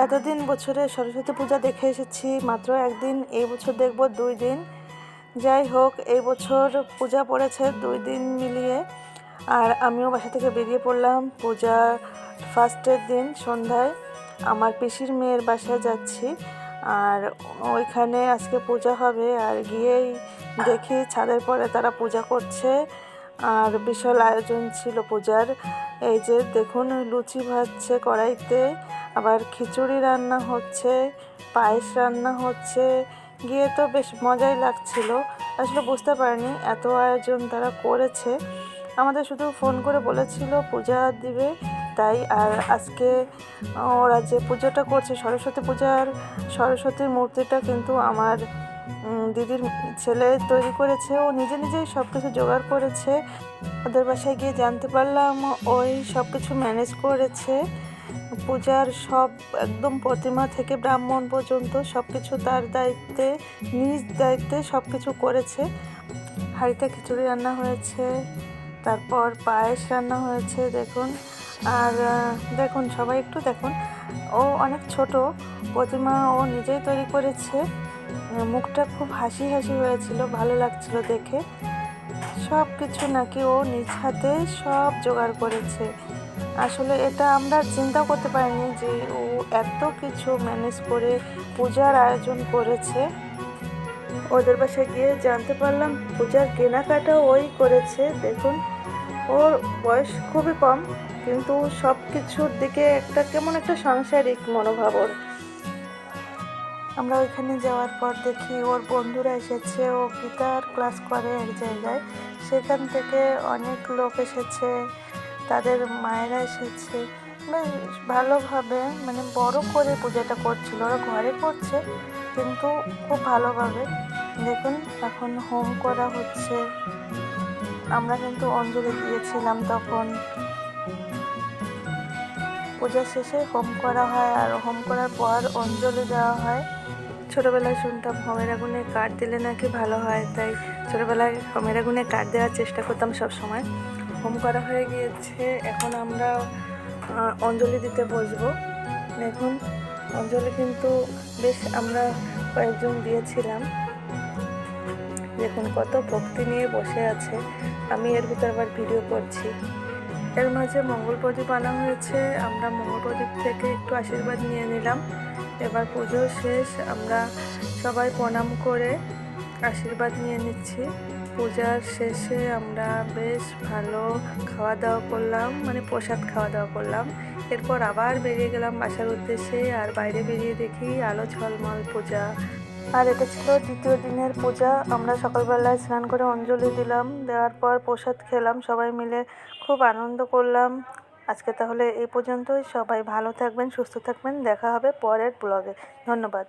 এতদিন বছরে সরস্বতী পূজা দেখে এসেছি, মাত্র একদিন, এই বছর দেখব 2 দিন। যাই হোক, এই বছর পূজা পড়েছে 2 দিন মিলিয়ে, আর আমিও বাসা থেকে বেরিয়ে পড়লাম। পূজা ফার্স্টের দিন সন্ধ্যায় আমার পিসির মেয়ের বাসায় যাচ্ছি, আর ওইখানে আজকে পূজা হবে। আর গিয়েই দেখি ছাদের পরে তারা পূজা করছে, আর বিশাল আয়োজন ছিল পূজার। এই যে দেখুন, লুচি ভাজছে কড়াইতে, আবার খিচুড়ি রান্না হচ্ছে, পায়েস রান্না হচ্ছে। গিয়ে তো বেশ মজাই লাগছিল। আসলে বুঝতে পারিনি এত আয়োজন তারা করেছে। আমাদের শুধু ফোন করে বলেছিল পূজা দিবে তাই। আর আজকে ওরা যে পুজোটা করছে সরস্বতী পূজার, সরস্বতীর মূর্তিটা কিন্তু আমার দিদির ছেলে তৈরি করেছে। ও নিজে নিজেই সব কিছু জোগাড় করেছে। ওদের বাসায় গিয়ে জানতে পারলাম ওই সব কিছু ম্যানেজ করেছে। পূজার সব একদম প্রতিমা থেকে ব্রাহ্মণ পর্যন্ত সব কিছু তার দায়িত্বে, নিজ দায়িত্বে সব কিছু করেছে। হাঁড়িতে খিচুড়ি রান্না হয়েছে, তারপর পায়েস রান্না হয়েছে দেখুন। আর দেখুন, সবাই একটু দেখুন, ও অনেক ছোট প্রতিমা, ও নিজেই তৈরি করেছে। মুখটা খুব হাসি হাসি হয়েছিল, ভালো লাগছিল দেখে। সব কিছু নাকি ও নিজ হাতে সব জোগাড় করেছে। আসলে এটা আমরা চিন্তা করতে পারিনি যে ও এত কিছু ম্যানেজ করে পূজার আয়োজন করেছে। ওদের বাসায় গিয়ে জানতে পারলাম পূজার কেনাকাটাও ওই করেছে। দেখুন, ওর বয়স খুবই কম, কিন্তু সব কিছুর দিকে একটা কেমন একটা সাংসারিক মনোভাব ওর। আমরা ওইখানে যাওয়ার পর দেখি ওর বন্ধুরা এসেছে, ও গিটার ক্লাস করে এক জায়গায়, সেখান থেকে অনেক লোক এসেছে, তাদের মায়েরা এসেছে। বেশ ভালোভাবে, মানে বড় করে পূজাটা করছিল। ওরা ঘরে করছে কিন্তু খুব ভালোভাবে। দেখুন, এখন হোম করা হচ্ছে। আমরা কিন্তু অঞ্জলি দিয়েছিলাম তখন। পূজা শেষে হোম করা হয়, আর হোম করার পর অঞ্জলি দেওয়া হয়। ছোটোবেলায় শুনতাম হোমের আগুনে কাঠ দিলে নাকি ভালো হয়, তাই ছোটোবেলায় হোমের আগুনে কাঠ দেওয়ার চেষ্টা করতাম সব সময়। হোম করা হয়ে গিয়েছে, এখন আমরা অঞ্জলি দিতে বসবো। দেখুন, অঞ্জলি কিন্তু বেশ আমরা কয়েকজন দিয়েছিলাম। দেখুন কত ভক্তি নিয়ে বসে আছে। আমি এর ভিতর আবার ভিডিও করছি। এর মাঝে মঙ্গল প্রদীপ আনা হয়েছে, আমরা মঙ্গল প্রদীপ থেকে একটু আশীর্বাদ নিয়ে নিলাম। এবার পুজো শেষ, আমরা সবাই প্রণাম করে আশীর্বাদ নিয়ে নিচ্ছি। পূজার শেষে আমরা বেশ ভালো খাওয়া দাওয়া করলাম, মানে প্রসাদ খাওয়া দাওয়া করলাম। এরপর আবার বেরিয়ে গেলাম বাসার উদ্দেশ্যে। আর বাইরে বেরিয়ে দেখি আলো ঝলমল পূজা। আর এটা ছিল দ্বিতীয় দিনের পূজা। আমরা সকালবেলায় স্নান করে অঞ্জলি দিলাম, দেওয়ার পর প্রসাদ খেলাম সবাই মিলে, খুব আনন্দ করলাম। আজকে তাহলে এই পর্যন্তই। সবাই ভালো থাকবেন, সুস্থ থাকবেন, দেখা হবে পরের ব্লগে। ধন্যবাদ।